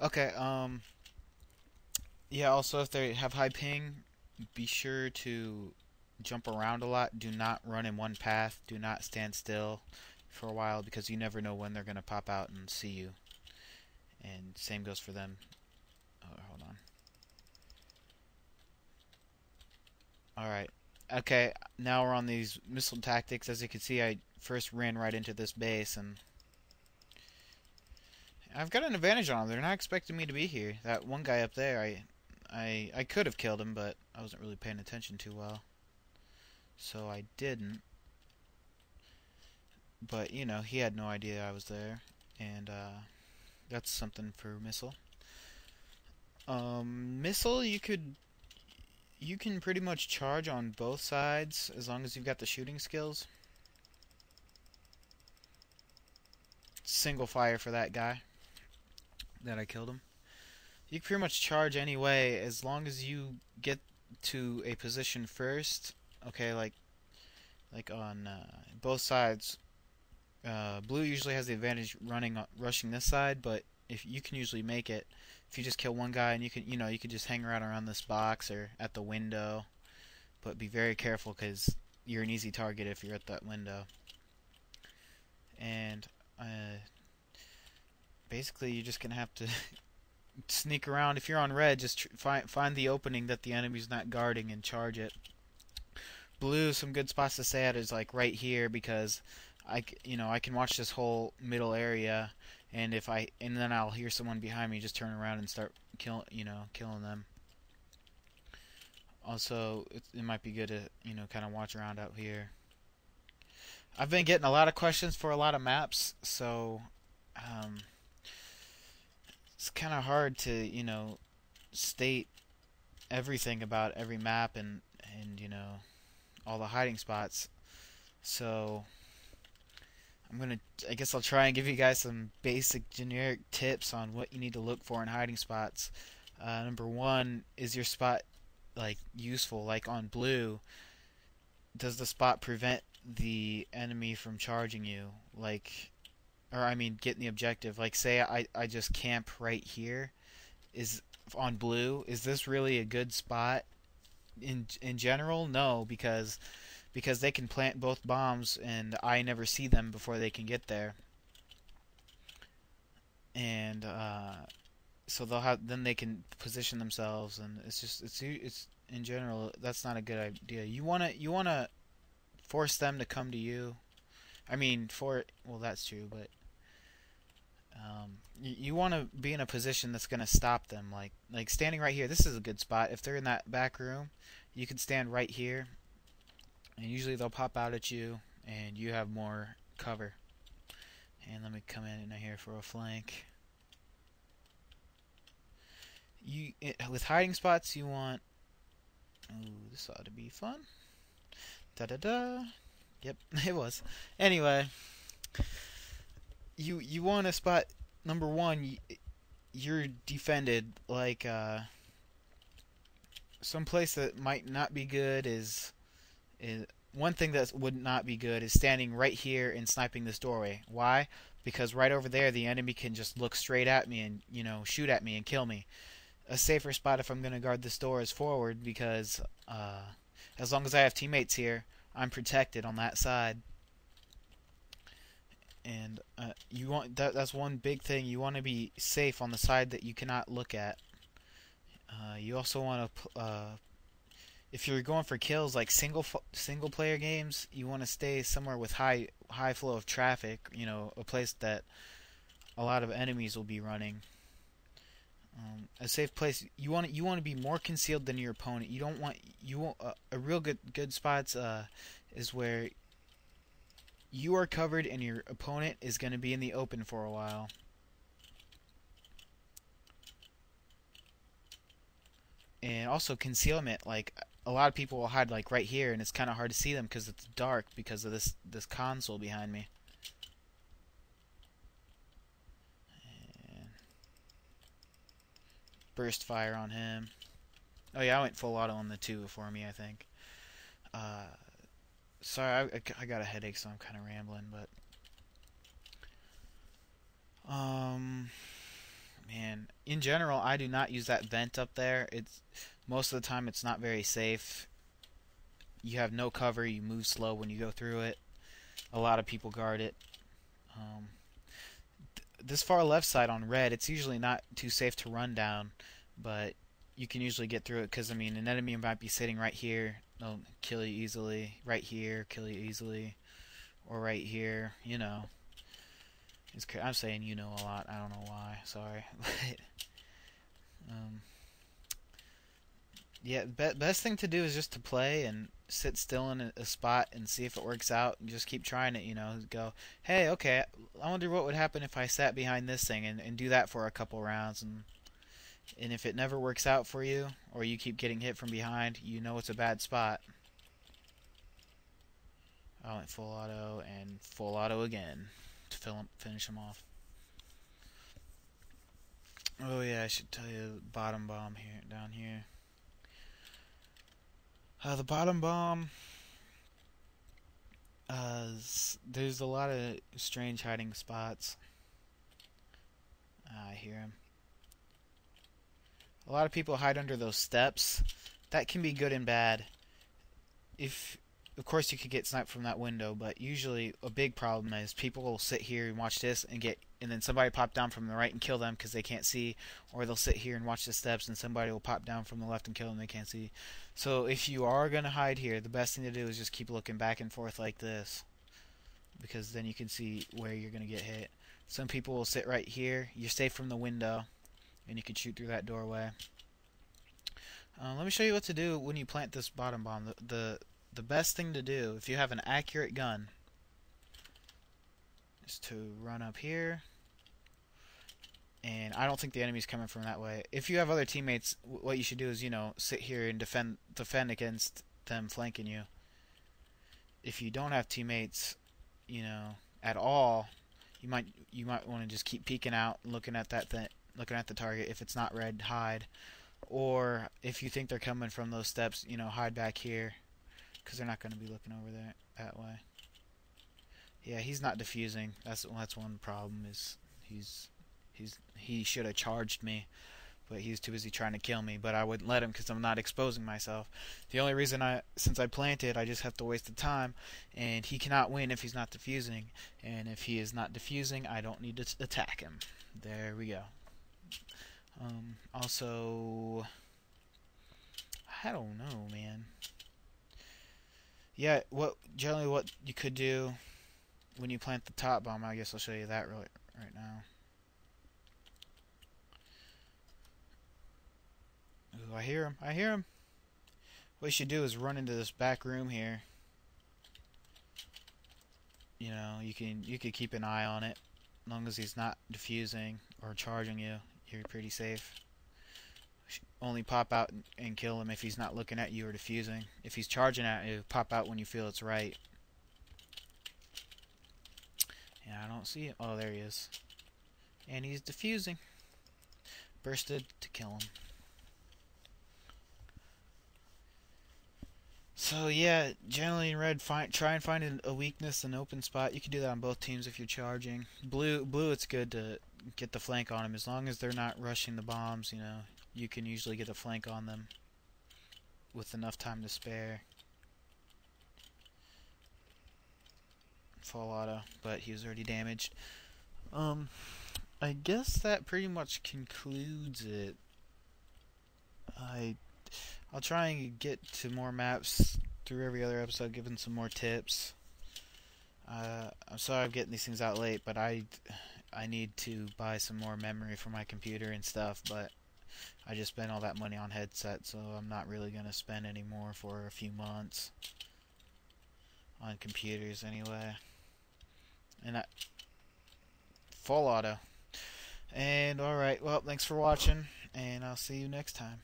Okay, yeah, also if they have high ping, be sure to jump around a lot. Do not run in one path. Do not stand still for a while because you never know when they're going to pop out and see you. And same goes for them. Oh, hold on. Alright. Okay, now we're on these missile tactics. As you can see, I first ran right into this base, and I've got an advantage on them. They're not expecting me to be here. That one guy up there, I could have killed him, but I wasn't really paying attention too well. So I didn't. But, you know, he had no idea I was there. And, that's something for Missile. Missile, you can pretty much charge on both sides as long as you've got the shooting skills. Single fire for that guy that I killed him. You can pretty much charge anyway as long as you get to a position first. Okay, like on both sides. Blue usually has the advantage rushing this side, but if you can usually make it if you just kill one guy, and you can just hang around this box or at the window, but be very careful because you're an easy target if you're at that window. And basically, you're just gonna have to sneak around. If you're on red, just find the opening that the enemy's not guarding and charge it. Blue, some good spots to stay at is like right here because I can watch this whole middle area, and then I'll hear someone behind me, just turn around and start killing them. Also, it might be good to kind of watch around out here. I've been getting a lot of questions for a lot of maps, so it's kind of hard to state everything about every map and all the hiding spots. So I guess I'll try and give you guys some basic generic tips on what you need to look for in hiding spots. Number one, is your spot useful? Like on blue, does the spot prevent the enemy from charging you? Getting the objective. Like say I just camp right here. Is on blue, is this really a good spot? In general, no, because they can plant both bombs and I never see them before they can get there. And so then they can position themselves, and it's in general that's not a good idea. You wanna force them to come to you. Well, that's true, but you want to be in a position that's gonna stop them. Like standing right here. This is a good spot. If they're in that back room, you can stand right here. And usually they'll pop out at you, and you have more cover. And let me come in here for a flank. With hiding spots, you want. Ooh, this ought to be fun. Da da da. Yep, it was. Anyway, you want a spot. Number one, you're defended. Some place that might not be good is one thing that would not be good is standing right here and sniping this doorway. Why? Because right over there the enemy can just look straight at me and shoot at me and kill me. A safer spot if I'm going to guard this door is forward because as long as I have teammates here, I'm protected on that side. And that's one big thing. You want to be safe on the side that you cannot look at. You also want to if you're going for kills like single player games, you want to stay somewhere with high flow of traffic. A place that a lot of enemies will be running. A safe place. You want to be more concealed than your opponent. You want a real good spots is where you are covered and your opponent is going to be in the open for a while. And also concealment, like a lot of people will hide like right here, and it's kind of hard to see them because it's dark because of this console behind me. And burst fire on him. Oh yeah, I went full auto on the two for me, I think. Sorry, I got a headache, so I'm kind of rambling, but man, in general, I do not use that vent up there. It's most of the time it's not very safe. You have no cover. You move slow when you go through it. A lot of people guard it. Um, this far left side on red, it's usually not too safe to run down, but you can usually get through it because, I mean, an enemy might be sitting right here. They'll kill you easily. Right here, kill you easily. Or right here, you know. I'm saying you know a lot. I don't know why. Sorry. um, yeah, best thing to do is just to play and sit still in a spot and see if it works out. And just keep trying it, you know. Go, hey, okay, I wonder what would happen if I sat behind this thing and do that for a couple rounds. And if it never works out for you, or you keep getting hit from behind, you know it's a bad spot. I went full auto and full auto again to finish him off. Oh yeah, I should tell you bottom bomb here, down here. The bottom bomb, there's a lot of strange hiding spots. I hear him. A lot of people hide under those steps. That can be good and bad. Of course, you could get sniped from that window, but usually a big problem is people will sit here and watch this and then somebody pop down from the right and kill them because they can't see, or they'll sit here and watch the steps and somebody will pop down from the left and kill them, they can't see. So if you are gonna hide here, the best thing to do is just keep looking back and forth like this, because then you can see where you're gonna get hit. Some people will sit right here. You're safe from the window, and you can shoot through that doorway. Let me show you what to do when you plant this bottom bomb. The best thing to do, if you have an accurate gun, is to run up here. And I don't think the enemy's coming from that way. If you have other teammates, what you should do is, you know, sit here and defend against them flanking you. If you don't have teammates, you know, at all, you might want to just keep peeking out, looking at looking at the target. If it's not red, hide. Or if you think they're coming from those steps, you know, hide back here, because they're not going to be looking over there that way. Yeah, he's not defusing. That's one problem. Is he should have charged me, but he's too busy trying to kill me. But I wouldn't let him because I'm not exposing myself. The only reason since I planted, I just have to waste the time, and he cannot win if he's not defusing. And if he is not defusing, I don't need to attack him. There we go. Also, I don't know, man. Yeah, generally what you could do when you plant the top bomb, I guess I'll show you that right now. Ooh, I hear him. I hear him. What you should do is run into this back room here. You know, you could keep an eye on it. As long as he's not defusing or charging you, you're pretty safe. Only pop out and kill him if he's not looking at you or defusing. If he's charging at you, pop out when you feel it's right. Yeah, I don't see it. Oh, there he is. And he's defusing. Bursted to kill him. So yeah, generally in red, try and find a weakness, an open spot. You can do that on both teams if you're charging. Blue, it's good to get the flank on them as long as they're not rushing the bombs. You know, you can usually get a flank on them with enough time to spare. Full auto, but he was already damaged. I guess that pretty much concludes it. I'll try and get to more maps through every other episode, giving some more tips. I'm sorry I'm getting these things out late, but I need to buy some more memory for my computer and stuff, but I just spent all that money on headset, so I'm not really going to spend any more for a few months on computers anyway. And full auto. And alright, well, thanks for watching, and I'll see you next time.